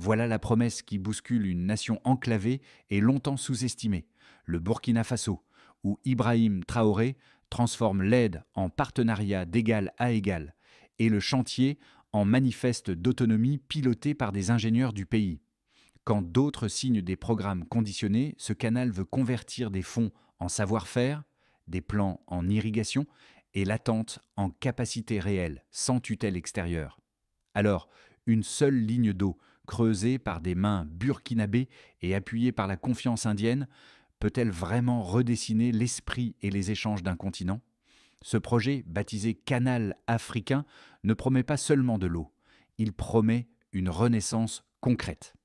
Voilà la promesse qui bouscule une nation enclavée et longtemps sous-estimée, le Burkina Faso, où Ibrahim Traoré transforme l'aide en partenariat d'égal à égal et le chantier en manifeste d'autonomie piloté par des ingénieurs du pays. Quand d'autres signent des programmes conditionnés, ce canal veut convertir des fonds en savoir-faire, des plans en irrigation et l'attente en capacité réelle, sans tutelle extérieure. Alors, une seule ligne d'eau, creusée par des mains burkinabées et appuyée par la confiance indienne, peut-elle vraiment redessiner l'esprit et les échanges d'un continent? Ce projet, baptisé Canal africain, ne promet pas seulement de l'eau, il promet une renaissance concrète.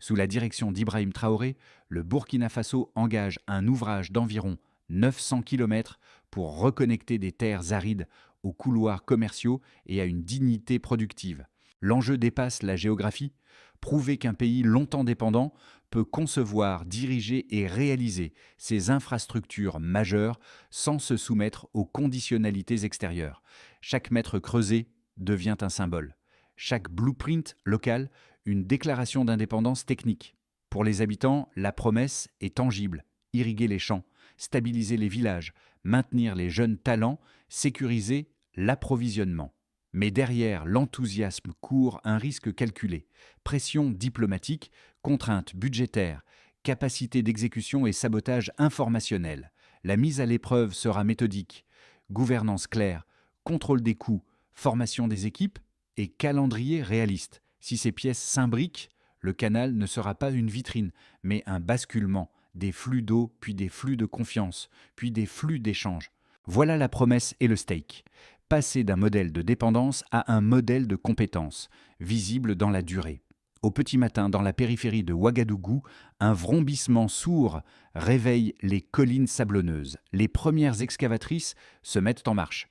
Sous la direction d'Ibrahim Traoré, le Burkina Faso engage un ouvrage d'environ 900 km pour reconnecter des terres arides aux couloirs commerciaux et à une dignité productive. L'enjeu dépasse la géographie, prouver qu'un pays longtemps dépendant peut concevoir, diriger et réaliser ses infrastructures majeures sans se soumettre aux conditionnalités extérieures. Chaque mètre creusé devient un symbole. Chaque blueprint local, une déclaration d'indépendance technique. Pour les habitants, la promesse est tangible. Irriguer les champs, stabiliser les villages, maintenir les jeunes talents, sécuriser l'approvisionnement. Mais derrière l'enthousiasme court un risque calculé. Pression diplomatique, contraintes budgétaires, capacité d'exécution et sabotage informationnel. La mise à l'épreuve sera méthodique. Gouvernance claire, contrôle des coûts, formation des équipes et calendrier réaliste. Si ces pièces s'imbriquent, le canal ne sera pas une vitrine, mais un basculement, des flux d'eau, puis des flux de confiance, puis des flux d'échange. Voilà la promesse et le stake. Passer d'un modèle de dépendance à un modèle de compétence, visible dans la durée. Au petit matin, dans la périphérie de Ouagadougou, un vrombissement sourd réveille les collines sablonneuses. Les premières excavatrices se mettent en marche.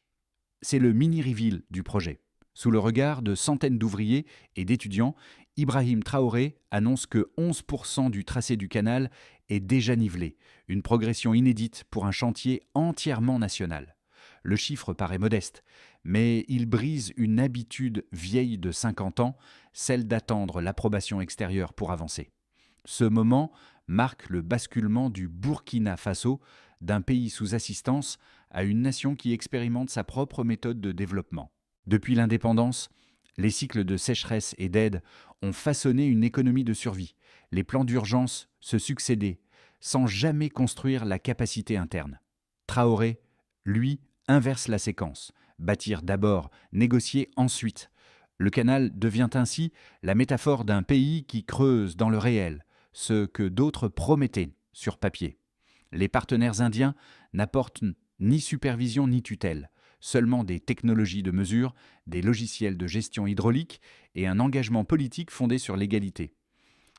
C'est le mini-reveal du projet. Sous le regard de centaines d'ouvriers et d'étudiants, Ibrahim Traoré annonce que 11% du tracé du canal est déjà nivelé, une progression inédite pour un chantier entièrement national. Le chiffre paraît modeste, mais il brise une habitude vieille de 50 ans, celle d'attendre l'approbation extérieure pour avancer. Ce moment marque le basculement du Burkina Faso, d'un pays sous assistance, à une nation qui expérimente sa propre méthode de développement. Depuis l'indépendance, les cycles de sécheresse et d'aide ont façonné une économie de survie. Les plans d'urgence se succédaient, sans jamais construire la capacité interne. Traoré, lui, inverse la séquence. Bâtir d'abord, négocier ensuite. Le canal devient ainsi la métaphore d'un pays qui creuse dans le réel, ce que d'autres promettaient sur papier. Les partenaires indiens n'apportent ni supervision ni tutelle, seulement des technologies de mesure, des logiciels de gestion hydraulique et un engagement politique fondé sur l'égalité.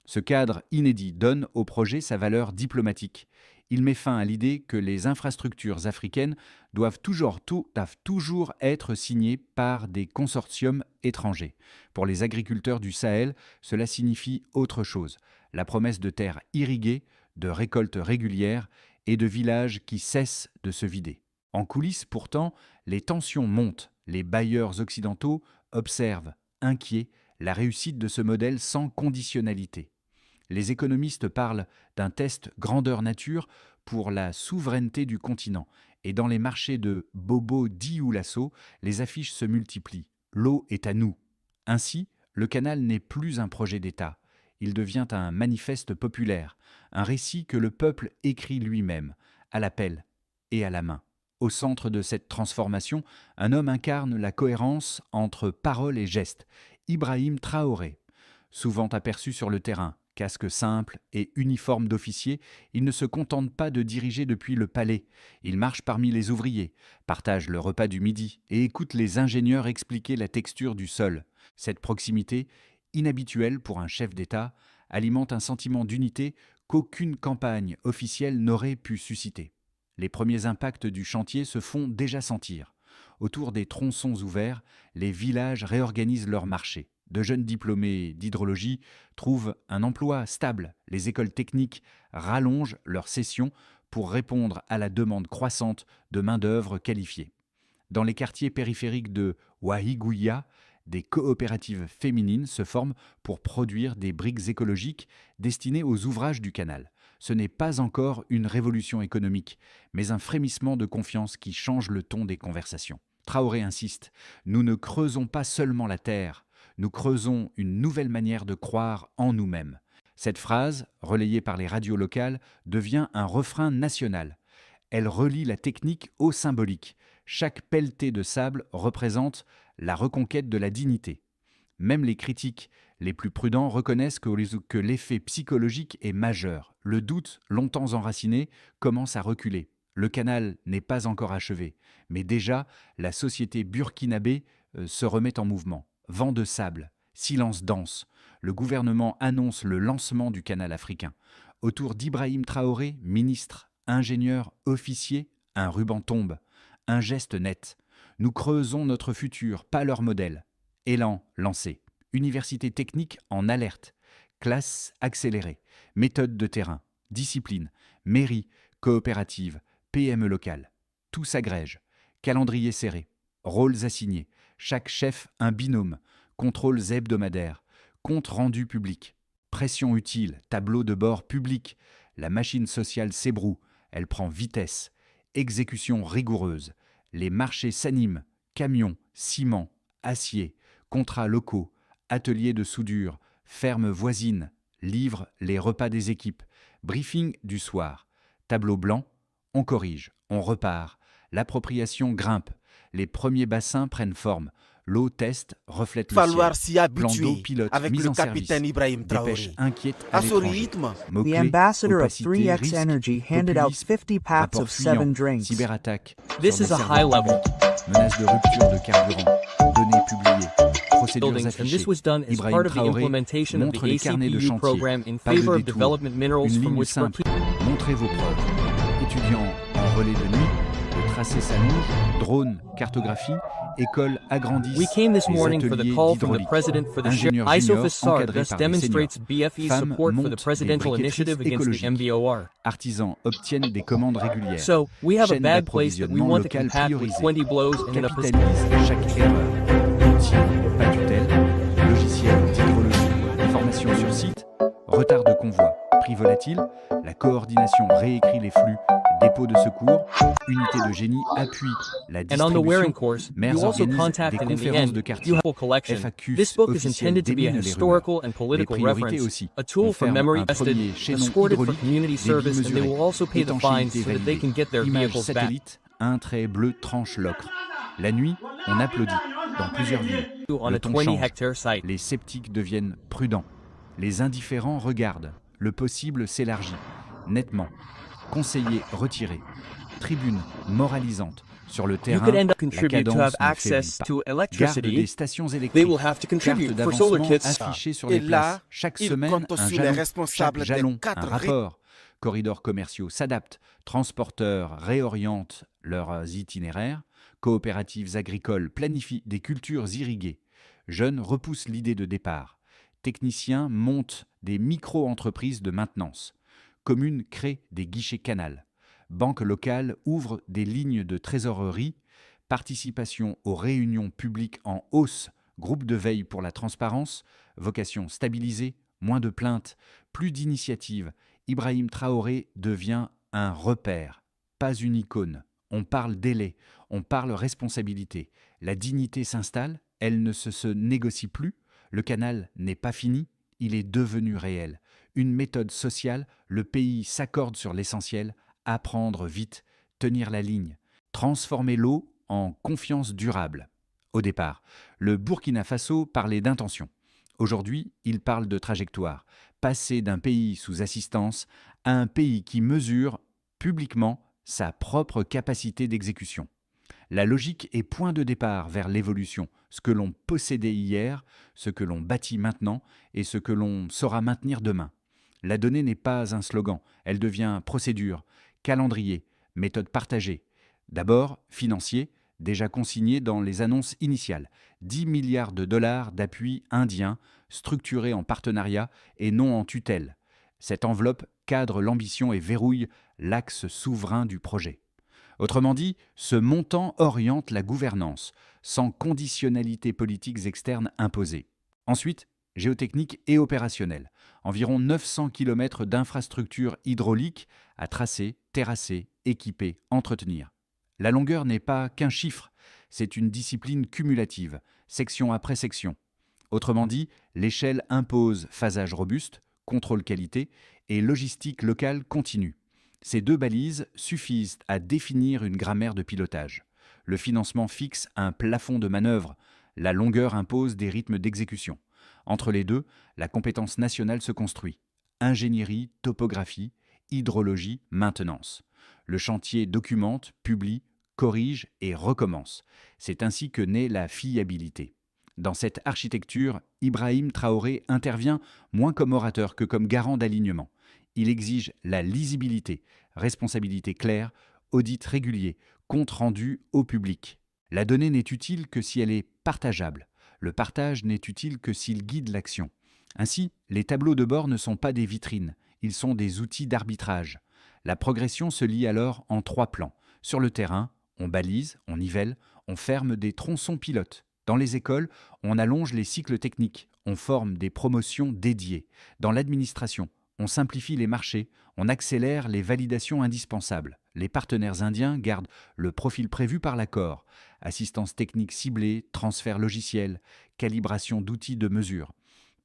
Ce cadre inédit donne au projet sa valeur diplomatique. Il met fin à l'idée que les infrastructures africaines doivent toujours être signées par des consortiums étrangers. Pour les agriculteurs du Sahel, cela signifie autre chose. La promesse de terres irriguées, de récoltes régulières et de villages qui cessent de se vider. En coulisses, pourtant, les tensions montent. Les bailleurs occidentaux observent, inquiets, la réussite de ce modèle sans conditionnalité. Les économistes parlent d'un test grandeur nature pour la souveraineté du continent. Et dans les marchés de Bobo Dioulasso, les affiches se multiplient. L'eau est à nous. Ainsi, le canal n'est plus un projet d'État. Il devient un manifeste populaire, un récit que le peuple écrit lui-même, à l'appel et à la main. Au centre de cette transformation, un homme incarne la cohérence entre parole et geste. Ibrahim Traoré, souvent aperçu sur le terrain, casque simple et uniforme d'officier, il ne se contente pas de diriger depuis le palais. Il marche parmi les ouvriers, partage le repas du midi et écoute les ingénieurs expliquer la texture du sol. Cette proximité, inhabituelle pour un chef d'État, alimente un sentiment d'unité qu'aucune campagne officielle n'aurait pu susciter. Les premiers impacts du chantier se font déjà sentir. Autour des tronçons ouverts, les villages réorganisent leurs marchés. De jeunes diplômés d'hydrologie trouvent un emploi stable. Les écoles techniques rallongent leurs sessions pour répondre à la demande croissante de main-d'œuvre qualifiée. Dans les quartiers périphériques de Wahigouya, des coopératives féminines se forment pour produire des briques écologiques destinées aux ouvrages du canal. Ce n'est pas encore une révolution économique, mais un frémissement de confiance qui change le ton des conversations. Traoré insiste, nous ne creusons pas seulement la terre, nous creusons une nouvelle manière de croire en nous-mêmes. Cette phrase, relayée par les radios locales, devient un refrain national. Elle relie la technique au symbolique. Chaque pelletée de sable représente la reconquête de la dignité. Même les critiques les plus prudents reconnaissent que l'effet psychologique est majeur. Le doute, longtemps enraciné, commence à reculer. Le canal n'est pas encore achevé, mais déjà, la société burkinabé se remet en mouvement. Vent de sable, silence dense. Le gouvernement annonce le lancement du canal africain. Autour d'Ibrahim Traoré, ministre, ingénieur, officier, un ruban tombe. Un geste net. Nous creusons notre futur, pas leur modèle. Élan lancé. Université technique en alerte. Classe accélérée. Méthode de terrain. Discipline. Mairie. Coopérative. PME locale. Tout s'agrège. Calendrier serré. Rôles assignés. Chaque chef un binôme. Contrôles hebdomadaires. Compte rendu public. Pression utile. Tableau de bord public. La machine sociale s'ébroue. Elle prend vitesse. Exécution rigoureuse. Les marchés s'animent. Camions, ciment, acier, contrats locaux, ateliers de soudure, fermes voisines, livrent les repas des équipes. Briefing du soir. Tableau blanc, on corrige, on repart. L'appropriation grimpe. Les premiers bassins prennent forme. L'eau teste, reflète le ciel. Falloir s'y Plan d'eau habituer pilote, avec mise le en service. capitaine Ibrahim Dépêche Traoré. inquiète à À ce l'étranger. rythme, The Mots-clés, ambassador of opacité, 3X risque, Energy handed out populisme, 50 packs rapport of 7 fuyant, drinks. cyberattaque, This sur is des a serveurs high level publics, menace de rupture de carburant, données publiées, procédures buildings, and affichées. this was done as Ibrahim part of the Traoré implementation of montre the les carnets de ACPU chantier. program in Pas de favor of détour. development minerals Une from ligne which simple. Burkina Montrez vos preuves. Étudiants en relais de nuit, le tracé s'allonge, drone, cartographie, école agrandissent We came this les morning for the ateliers call from the d'hydraulique. president for the share. Ingénieur ISO junior Fassard encadré thus par des demonstrates seniors. BFE's Femmes support for the montent des presidential briquettes initiative against the écologiques. MBOR. Artisans obtiennent des commandes régulières. So, we have a Chaîne bad place that we d'approvisionnement want to local compact with priorisée. 20 blows and in a position. Capitalise chaque erreur. Outil, pas tutelle, logiciel d'hydrologie, formation sur site, retard de convoi, prix volatile, la coordination réécrit les flux, dépôt de secours, unité de génie appuie la And on the wearing distribution, course, maires you also organisent contact des and in the conférences end, de quartier. you have a collection. FAQ This book is officiel intended to be a démine les historical rumeurs. and Les political priorités reference, aussi. a tool On for ferme memory un tested, premier chaînon escorted for hydraulique, community débit service, and they mesuré, will also pay the fines étanchéité so that they validée. can get their Image vehicles back. satellite, un trait bleu tranche l'ocre. La nuit, on applaudit dans plusieurs villes. On Le a ton 20 change. hectare site. Les sceptiques deviennent prudents. Les indifférents regardent. Le possible s'élargit. Nettement. Conseillers retirés. Tribune moralisante. Sur le You terrain, could end up la contribute to cadence have ne access faiblit to pas. Garde des electricity. stations They électriques. will have to Carte contribute for solar d'avancement kits. affichée sur Et les là, places. Chaque il semaine, compte un sur les jalon. responsables Chaque jalon, des quatre un rapport. Corridors commerciaux s'adaptent. Transporteurs réorientent leurs itinéraires. Coopératives agricoles planifient des cultures irriguées. Jeunes repoussent l'idée de départ. Techniciens montent des micro-entreprises de maintenance. Communes créent des guichets canal. Banques locales ouvrent des lignes de trésorerie. Participation aux réunions publiques en hausse. Groupe de veille pour la transparence. Vocation stabilisée. Moins de plaintes. Plus d'initiatives. Ibrahim Traoré devient un repère, pas une icône. On parle délai, on parle responsabilité. La dignité s'installe, elle ne se négocie plus. Le canal n'est pas fini, il est devenu réel. Une méthode sociale, le pays s'accorde sur l'essentiel, apprendre vite, tenir la ligne, transformer l'eau en confiance durable. Au départ, le Burkina Faso parlait d'intention. Aujourd'hui, il parle de trajectoire, passer d'un pays sous assistance à un pays qui mesure publiquement sa propre capacité d'exécution. La logique est point de départ vers l'évolution, ce que l'on possédait hier, ce que l'on bâtit maintenant et ce que l'on saura maintenir demain. La donnée n'est pas un slogan, elle devient procédure, calendrier, méthode partagée. D'abord, financier, déjà consigné dans les annonces initiales. 10 milliards de dollars d'appui indien, structurés en partenariat et non en tutelle. Cette enveloppe cadre l'ambition et verrouille l'axe souverain du projet. Autrement dit, ce montant oriente la gouvernance, sans conditionnalités politiques externes imposées. Ensuite, géotechnique et opérationnelle. Environ 900 km d'infrastructures hydrauliques à tracer, terrasser, équiper, entretenir. La longueur n'est pas qu'un chiffre, c'est une discipline cumulative, section après section. Autrement dit, l'échelle impose phasage robuste, contrôle qualité et logistique locale continue. Ces deux balises suffisent à définir une grammaire de pilotage. Le financement fixe un plafond de manœuvre, la longueur impose des rythmes d'exécution. Entre les deux, la compétence nationale se construit. Ingénierie, topographie, hydrologie, maintenance. Le chantier documente, publie, corrige et recommence. C'est ainsi que naît la fiabilité. Dans cette architecture, Ibrahim Traoré intervient moins comme orateur que comme garant d'alignement. Il exige la lisibilité, responsabilité claire, audit régulier, compte rendu au public. La donnée n'est utile que si elle est partageable. Le partage n'est utile que s'il guide l'action. Ainsi, les tableaux de bord ne sont pas des vitrines, ils sont des outils d'arbitrage. La progression se lie alors en 3 plans. Sur le terrain, on balise, on nivelle, on ferme des tronçons pilotes. Dans les écoles, on allonge les cycles techniques, on forme des promotions dédiées. Dans l'administration, on simplifie les marchés, on accélère les validations indispensables. Les partenaires indiens gardent le profil prévu par l'accord. Assistance technique ciblée, transfert logiciel, calibration d'outils de mesure.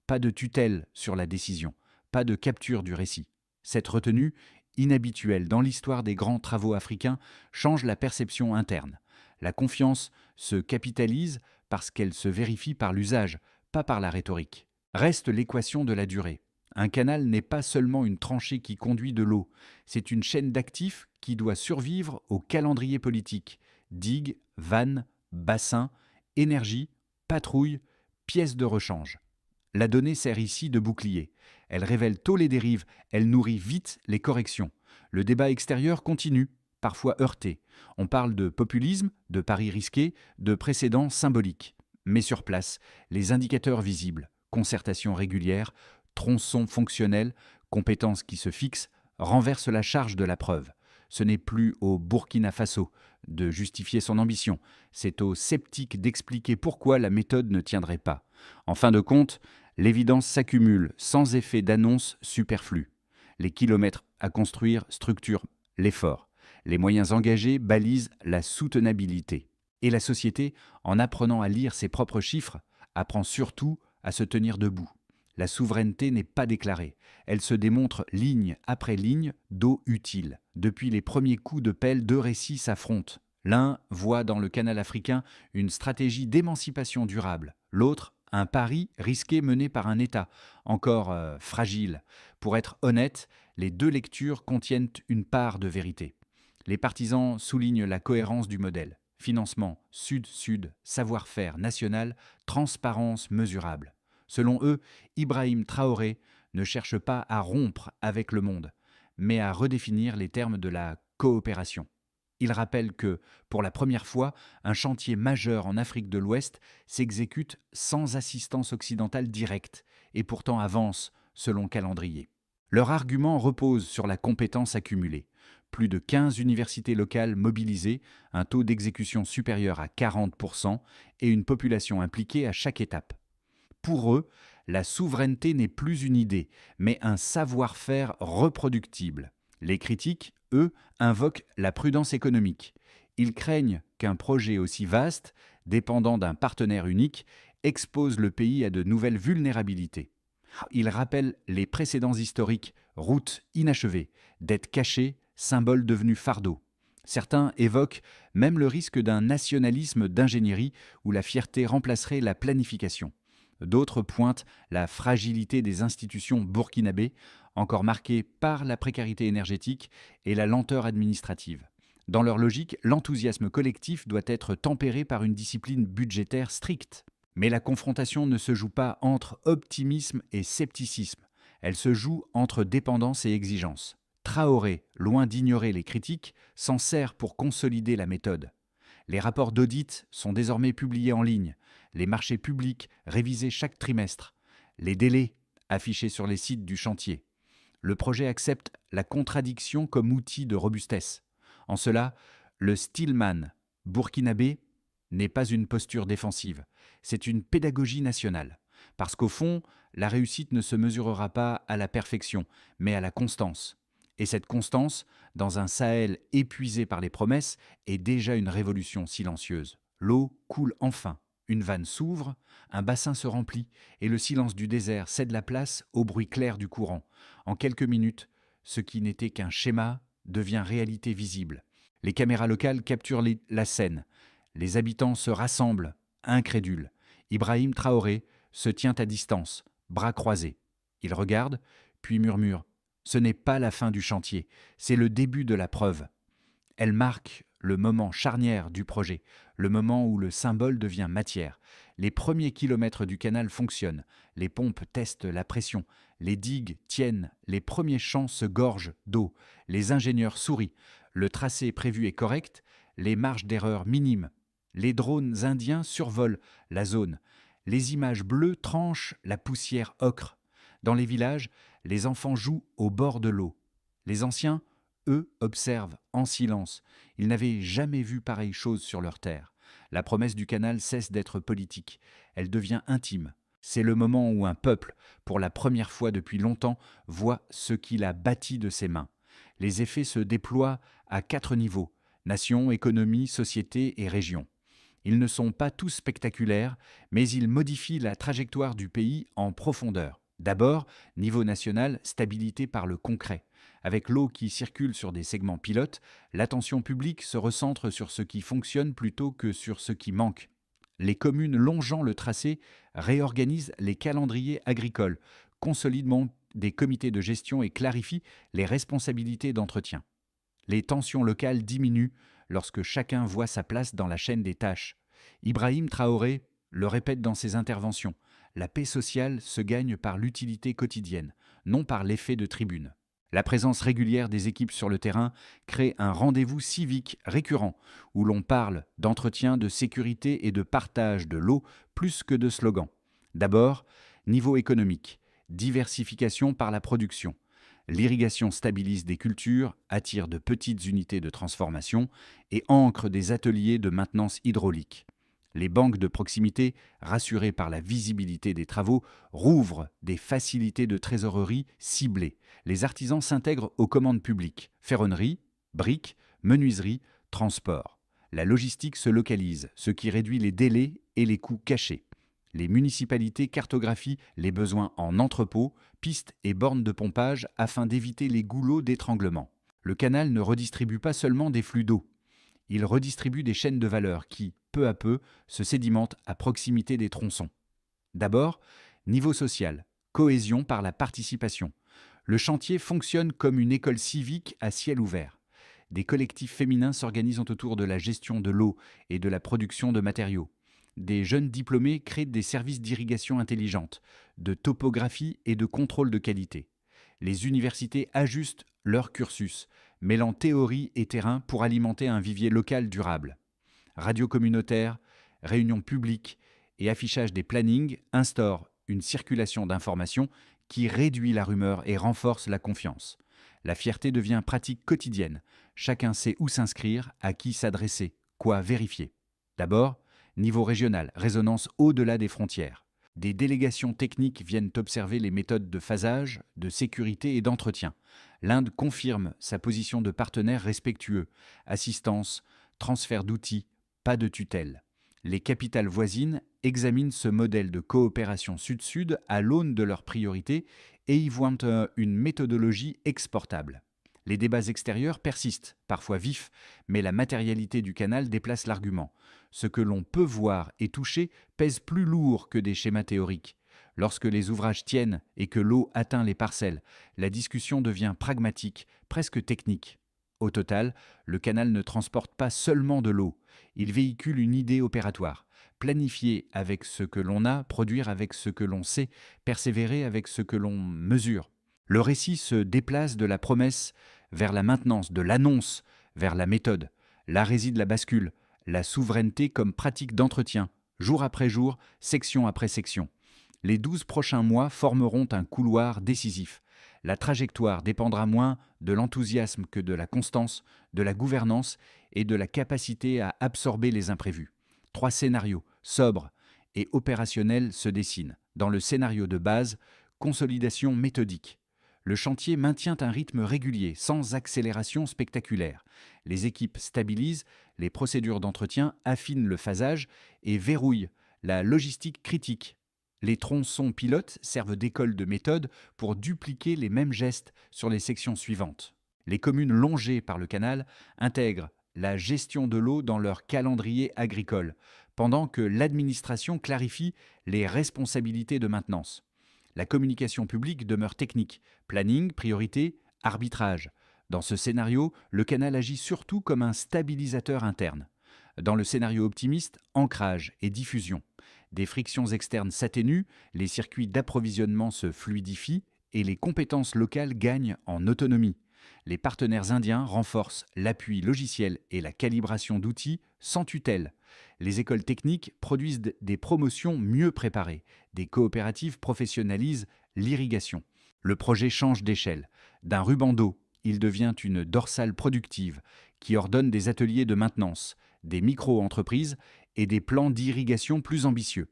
Pas de tutelle sur la décision, pas de capture du récit. Cette retenue, inhabituelle dans l'histoire des grands travaux africains, change la perception interne. La confiance se capitalise parce qu'elle se vérifie par l'usage, pas par la rhétorique. Reste l'équation de la durée. Un canal n'est pas seulement une tranchée qui conduit de l'eau, c'est une chaîne d'actifs qui doit survivre au calendrier politique. Digues, vannes, bassins, énergie, patrouilles, pièces de rechange. La donnée sert ici de bouclier. Elle révèle tôt les dérives, elle nourrit vite les corrections. Le débat extérieur continue, parfois heurté. On parle de populisme, de paris risqués, de précédents symboliques. Mais sur place, les indicateurs visibles, concertation régulière, tronçons fonctionnels, compétences qui se fixent, renversent la charge de la preuve. Ce n'est plus au Burkina Faso de justifier son ambition, c'est aux sceptiques d'expliquer pourquoi la méthode ne tiendrait pas. En fin de compte, l'évidence s'accumule sans effet d'annonce superflu. Les kilomètres à construire structurent l'effort. Les moyens engagés balisent la soutenabilité. Et la société, en apprenant à lire ses propres chiffres, apprend surtout à se tenir debout. La souveraineté n'est pas déclarée. Elle se démontre ligne après ligne d'eau utile. Depuis les premiers coups de pelle, 2 récits s'affrontent. L'un voit dans le canal africain une stratégie d'émancipation durable. L'autre, un pari risqué mené par un État, encore fragile. Pour être honnête, les 2 lectures contiennent une part de vérité. Les partisans soulignent la cohérence du modèle. Financement sud-sud, savoir-faire national, transparence mesurable. Selon eux, Ibrahim Traoré ne cherche pas à rompre avec le monde, mais à redéfinir les termes de la coopération. Il rappelle que, pour la première fois, un chantier majeur en Afrique de l'Ouest s'exécute sans assistance occidentale directe et pourtant avance selon calendrier. Leur argument repose sur la compétence accumulée. Plus de 15 universités locales mobilisées, un taux d'exécution supérieur à 40% et une population impliquée à chaque étape. Pour eux, la souveraineté n'est plus une idée, mais un savoir-faire reproductible. Les critiques, eux, invoquent la prudence économique. Ils craignent qu'un projet aussi vaste, dépendant d'un partenaire unique, expose le pays à de nouvelles vulnérabilités. Ils rappellent les précédents historiques, routes inachevées, dettes cachées, symboles devenus fardeaux. Certains évoquent même le risque d'un nationalisme d'ingénierie où la fierté remplacerait la planification. D'autres pointent la fragilité des institutions burkinabées, encore marquées par la précarité énergétique et la lenteur administrative. Dans leur logique, l'enthousiasme collectif doit être tempéré par une discipline budgétaire stricte. Mais la confrontation ne se joue pas entre optimisme et scepticisme. Elle se joue entre dépendance et exigence. Traoré, loin d'ignorer les critiques, s'en sert pour consolider la méthode. Les rapports d'audit sont désormais publiés en ligne, les marchés publics révisés chaque trimestre, les délais affichés sur les sites du chantier. Le projet accepte la contradiction comme outil de robustesse. En cela, Le Steelman burkinabé n'est pas une posture défensive, c'est une pédagogie nationale. Parce qu'au fond, la réussite ne se mesurera pas à la perfection, mais à la constance. Et cette constance, dans un Sahel épuisé par les promesses, est déjà une révolution silencieuse. L'eau coule enfin, une vanne s'ouvre, un bassin se remplit, et le silence du désert cède la place au bruit clair du courant. En quelques minutes, ce qui n'était qu'un schéma devient réalité visible. Les caméras locales capturent la scène. Les habitants se rassemblent, incrédules. Ibrahim Traoré se tient à distance, bras croisés. Il regarde, puis murmure « Ce n'est pas la fin du chantier, c'est le début de la preuve ». Elle marque le moment charnière du projet, le moment où le symbole devient matière. Les premiers kilomètres du canal fonctionnent, les pompes testent la pression, les digues tiennent, les premiers champs se gorgent d'eau, les ingénieurs sourient, le tracé prévu est correct, les marges d'erreur minimes. Les drones indiens survolent la zone. Les images bleues tranchent la poussière ocre. Dans les villages, les enfants jouent au bord de l'eau. Les anciens, eux, observent en silence. Ils n'avaient jamais vu pareille chose sur leur terre. La promesse du canal cesse d'être politique. Elle devient intime. C'est le moment où un peuple, pour la première fois depuis longtemps, voit ce qu'il a bâti de ses mains. Les effets se déploient à 4 niveaux, nation, économie, société et région. Ils ne sont pas tous spectaculaires, mais ils modifient la trajectoire du pays en profondeur. D'abord, niveau national, stabilité par le concret. Avec l'eau qui circule sur des segments pilotes, l'attention publique se recentre sur ce qui fonctionne plutôt que sur ce qui manque. Les communes longeant le tracé réorganisent les calendriers agricoles, consolident des comités de gestion et clarifient les responsabilités d'entretien. Les tensions locales diminuent lorsque chacun voit sa place dans la chaîne des tâches. Ibrahim Traoré le répète dans ses interventions, la paix sociale se gagne par l'utilité quotidienne, non par l'effet de tribune. La présence régulière des équipes sur le terrain crée un rendez-vous civique récurrent où l'on parle d'entretien, de sécurité et de partage de l'eau plus que de slogans. D'abord, niveau économique, diversification par la production. L'irrigation stabilise des cultures, attire de petites unités de transformation et ancre des ateliers de maintenance hydraulique. Les banques de proximité, rassurées par la visibilité des travaux, rouvrent des facilités de trésorerie ciblées. Les artisans s'intègrent aux commandes publiques, ferronnerie, briques, menuiserie, transport. La logistique se localise, ce qui réduit les délais et les coûts cachés. Les municipalités cartographient les besoins en entrepôts, pistes et bornes de pompage afin d'éviter les goulots d'étranglement. Le canal ne redistribue pas seulement des flux d'eau. Il redistribue des chaînes de valeur qui, peu à peu, se sédimentent à proximité des tronçons. D'abord, niveau social, cohésion par la participation. Le chantier fonctionne comme une école civique à ciel ouvert. Des collectifs féminins s'organisent autour de la gestion de l'eau et de la production de matériaux. Des jeunes diplômés créent des services d'irrigation intelligente, de topographie et de contrôle de qualité. Les universités ajustent leur cursus, mêlant théorie et terrain pour alimenter un vivier local durable. Radio communautaire, réunions publiques et affichage des plannings instaurent une circulation d'informations qui réduit la rumeur et renforce la confiance. La fierté devient pratique quotidienne. Chacun sait où s'inscrire, à qui s'adresser, quoi vérifier. D'abord, niveau régional, résonance au-delà des frontières. Des délégations techniques viennent observer les méthodes de phasage, de sécurité et d'entretien. L'Inde confirme sa position de partenaire respectueux. Assistance, transfert d'outils, pas de tutelle. Les capitales voisines examinent ce modèle de coopération sud-sud à l'aune de leurs priorités et y voient une méthodologie exportable. Les débats extérieurs persistent, parfois vifs, mais la matérialité du canal déplace l'argument. Ce que l'on peut voir et toucher pèse plus lourd que des schémas théoriques. Lorsque les ouvrages tiennent et que l'eau atteint les parcelles, la discussion devient pragmatique, presque technique. Au total, le canal ne transporte pas seulement de l'eau, il véhicule une idée opératoire. Planifier avec ce que l'on a, produire avec ce que l'on sait, persévérer avec ce que l'on mesure. Le récit se déplace de la promesse vers la maintenance, de l'annonce vers la méthode. Là réside la bascule, la souveraineté comme pratique d'entretien, jour après jour, section après section. Les 12 prochains mois formeront un couloir décisif. La trajectoire dépendra moins de l'enthousiasme que de la constance, de la gouvernance et de la capacité à absorber les imprévus. 3 scénarios, sobres et opérationnels, se dessinent. Dans le scénario de base, consolidation méthodique. Le chantier maintient un rythme régulier, sans accélération spectaculaire. Les équipes stabilisent les procédures d'entretien, affinent le phasage et verrouillent la logistique critique. Les tronçons pilotes servent d'école de méthode pour dupliquer les mêmes gestes sur les sections suivantes. Les communes longées par le canal intègrent la gestion de l'eau dans leur calendrier agricole, pendant que l'administration clarifie les responsabilités de maintenance. La communication publique demeure technique, planning, priorité, arbitrage. Dans ce scénario, le canal agit surtout comme un stabilisateur interne. Dans le scénario optimiste, ancrage et diffusion. Des frictions externes s'atténuent, les circuits d'approvisionnement se fluidifient et les compétences locales gagnent en autonomie. Les partenaires indiens renforcent l'appui logiciel et la calibration d'outils sans tutelle. Les écoles techniques produisent des promotions mieux préparées. Des coopératives professionnalisent l'irrigation. Le projet change d'échelle. D'un ruban d'eau, il devient une dorsale productive qui ordonne des ateliers de maintenance, des micro-entreprises et des plans d'irrigation plus ambitieux.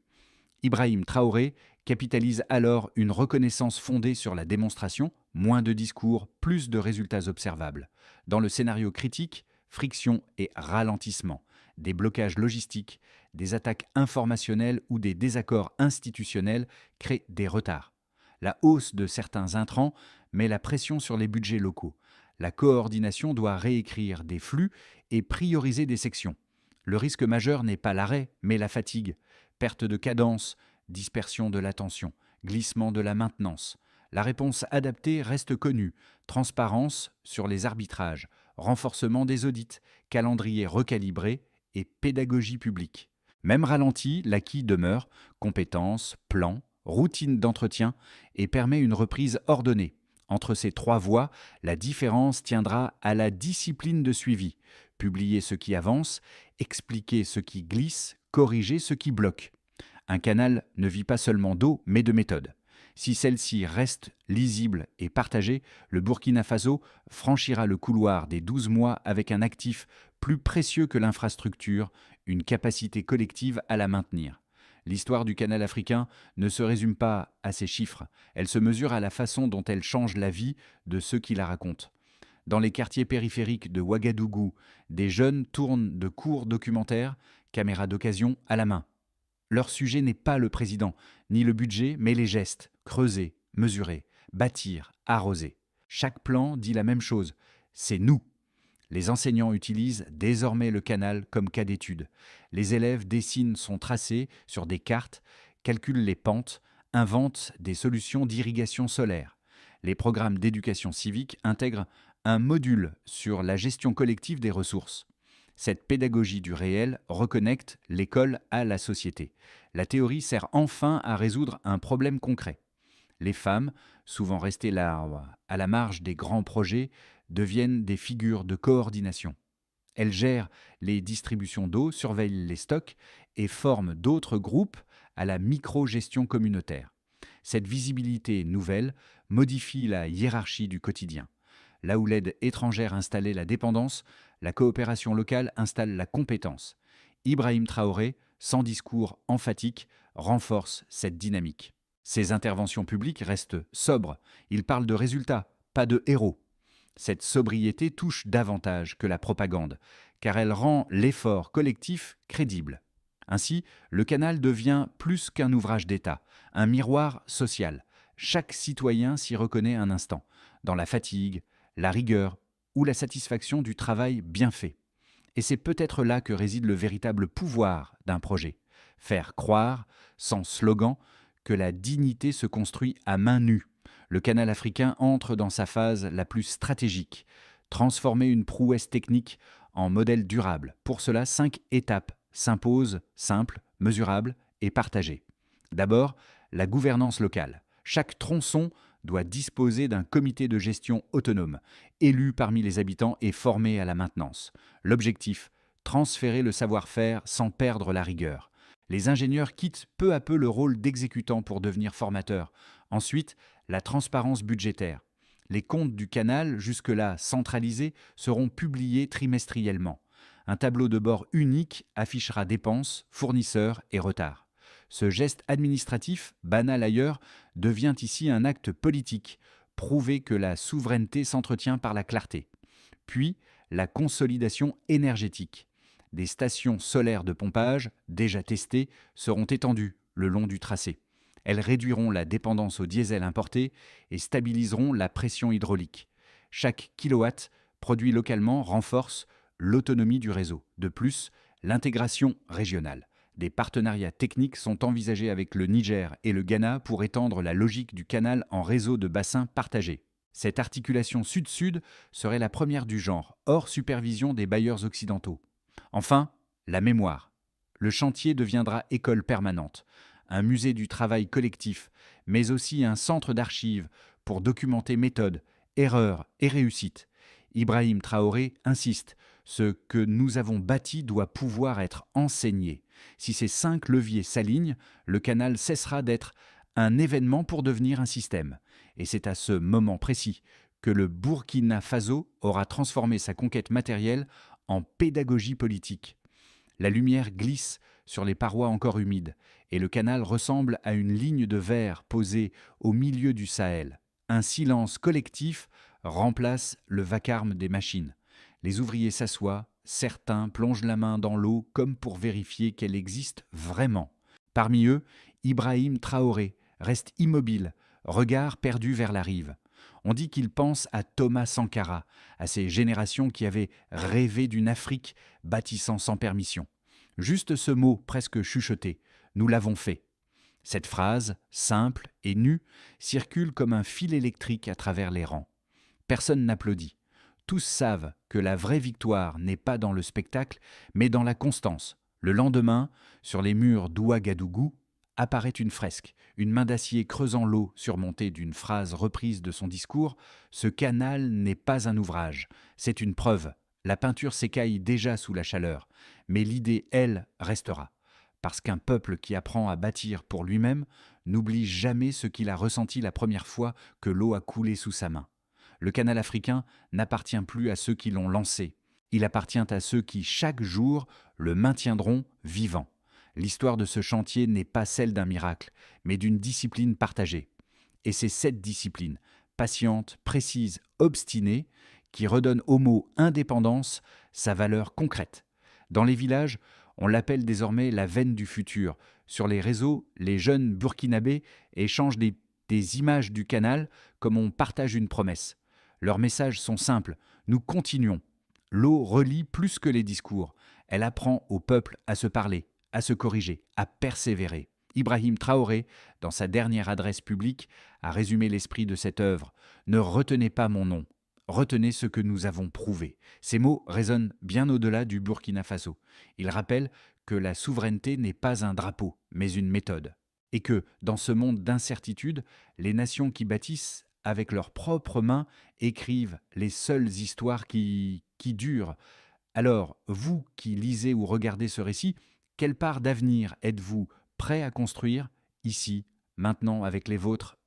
Ibrahim Traoré capitalise alors une reconnaissance fondée sur la démonstration, moins de discours, plus de résultats observables. Dans le scénario critique, friction et ralentissement, des blocages logistiques, des attaques informationnelles ou des désaccords institutionnels créent des retards. La hausse de certains intrants met la pression sur les budgets locaux. La coordination doit réécrire des flux et prioriser des sections. Le risque majeur n'est pas l'arrêt, mais la fatigue. Perte de cadence, dispersion de l'attention, glissement de la maintenance. La réponse adaptée reste connue. Transparence sur les arbitrages, renforcement des audits, calendrier recalibré et pédagogie publique. Même ralenti, l'acquis demeure, compétences, plans, routine d'entretien et permet une reprise ordonnée. Entre ces 3 voies, la différence tiendra à la discipline de suivi. Publier ce qui avance, expliquer ce qui glisse, corriger ce qui bloque. Un canal ne vit pas seulement d'eau, mais de méthode. Si celle-ci reste lisible et partagée, le Burkina Faso franchira le couloir des 12 mois avec un actif plus précieux que l'infrastructure, une capacité collective à la maintenir. L'histoire du canal africain ne se résume pas à ses chiffres, elle se mesure à la façon dont elle change la vie de ceux qui la racontent. Dans les quartiers périphériques de Ouagadougou, des jeunes tournent de courts documentaires, caméras d'occasion à la main. Leur sujet n'est pas le président, ni le budget, mais les gestes, creuser, mesurer, bâtir, arroser. Chaque plan dit la même chose, c'est nous. Les enseignants utilisent désormais le canal comme cas d'étude. Les élèves dessinent son tracé sur des cartes, calculent les pentes, inventent des solutions d'irrigation solaire. Les programmes d'éducation civique intègrent un module sur la gestion collective des ressources. Cette pédagogie du réel reconnecte l'école à la société. La théorie sert enfin à résoudre un problème concret. Les femmes, souvent restées là à la marge des grands projets, deviennent des figures de coordination. Elles gèrent les distributions d'eau, surveillent les stocks et forment d'autres groupes à la micro-gestion communautaire. Cette visibilité nouvelle modifie la hiérarchie du quotidien. Là où l'aide étrangère installait la dépendance, la coopération locale installe la compétence. Ibrahim Traoré, sans discours emphatique, renforce cette dynamique. Ses interventions publiques restent sobres. Il parle de résultats, pas de héros. Cette sobriété touche davantage que la propagande, car elle rend l'effort collectif crédible. Ainsi, le canal devient plus qu'un ouvrage d'État, un miroir social. Chaque citoyen s'y reconnaît un instant, dans la fatigue, la rigueur ou la satisfaction du travail bien fait. Et c'est peut-être là que réside le véritable pouvoir d'un projet. Faire croire, sans slogan, que la dignité se construit à main nue. Le canal africain entre dans sa phase la plus stratégique. Transformer une prouesse technique en modèle durable. Pour cela, 5 étapes s'imposent, simples, mesurables et partagées. D'abord, la gouvernance locale. Chaque tronçon doit disposer d'un comité de gestion autonome, élu parmi les habitants et formé à la maintenance. L'objectif, transférer le savoir-faire sans perdre la rigueur. Les ingénieurs quittent peu à peu le rôle d'exécutants pour devenir formateurs. Ensuite, la transparence budgétaire. Les comptes du canal, jusque-là centralisés, seront publiés trimestriellement. Un tableau de bord unique affichera dépenses, fournisseurs et retards. Ce geste administratif, banal ailleurs, devient ici un acte politique, prouver que la souveraineté s'entretient par la clarté. Puis, la consolidation énergétique. Des stations solaires de pompage, déjà testées, seront étendues le long du tracé. Elles réduiront la dépendance au diesel importé et stabiliseront la pression hydraulique. Chaque kilowatt produit localement renforce l'autonomie du réseau. De plus, l'intégration régionale. Des partenariats techniques sont envisagés avec le Niger et le Ghana pour étendre la logique du canal en réseau de bassins partagés. Cette articulation sud-sud serait la première du genre, hors supervision des bailleurs occidentaux. Enfin, la mémoire. Le chantier deviendra école permanente, un musée du travail collectif, mais aussi un centre d'archives pour documenter méthodes, erreurs et réussites. Ibrahim Traoré insiste, ce que nous avons bâti doit pouvoir être enseigné. Si ces 5 leviers s'alignent, le canal cessera d'être un événement pour devenir un système. Et c'est à ce moment précis que le Burkina Faso aura transformé sa conquête matérielle en pédagogie politique. La lumière glisse sur les parois encore humides, et le canal ressemble à une ligne de verre posée au milieu du Sahel. Un silence collectif remplace le vacarme des machines. Les ouvriers s'assoient, certains plongent la main dans l'eau comme pour vérifier qu'elle existe vraiment. Parmi eux, Ibrahim Traoré reste immobile, regard perdu vers la rive. On dit qu'il pense à Thomas Sankara, à ces générations qui avaient rêvé d'une Afrique bâtissant sans permission. Juste ce mot presque chuchoté, nous l'avons fait. Cette phrase, simple et nue, circule comme un fil électrique à travers les rangs. Personne n'applaudit. Tous savent que la vraie victoire n'est pas dans le spectacle, mais dans la constance. Le lendemain, sur les murs d'Ouagadougou, apparaît une fresque, une main d'acier creusant l'eau surmontée d'une phrase reprise de son discours. Ce canal n'est pas un ouvrage, c'est une preuve. La peinture s'écaille déjà sous la chaleur, mais l'idée, elle, restera. Parce qu'un peuple qui apprend à bâtir pour lui-même n'oublie jamais ce qu'il a ressenti la première fois que l'eau a coulé sous sa main. Le canal africain n'appartient plus à ceux qui l'ont lancé. Il appartient à ceux qui, chaque jour, le maintiendront vivant. L'histoire de ce chantier n'est pas celle d'un miracle, mais d'une discipline partagée. Et c'est cette discipline, patiente, précise, obstinée, qui redonne au mot indépendance sa valeur concrète. Dans les villages, on l'appelle désormais la veine du futur. Sur les réseaux, les jeunes burkinabés échangent des images du canal comme on partage une promesse. Leurs messages sont simples, nous continuons. L'eau relie plus que les discours. Elle apprend au peuple à se parler, à se corriger, à persévérer. Ibrahim Traoré, dans sa dernière adresse publique, a résumé l'esprit de cette œuvre. Ne retenez pas mon nom, retenez ce que nous avons prouvé. Ces mots résonnent bien au-delà du Burkina Faso. Ils rappellent que la souveraineté n'est pas un drapeau, mais une méthode. Et que, dans ce monde d'incertitude, les nations qui bâtissent avec leurs propres mains écrivent les seules histoires qui durent. Alors, vous qui lisez ou regardez ce récit, quelle part d'avenir êtes-vous prêt à construire, ici, maintenant, avec les vôtres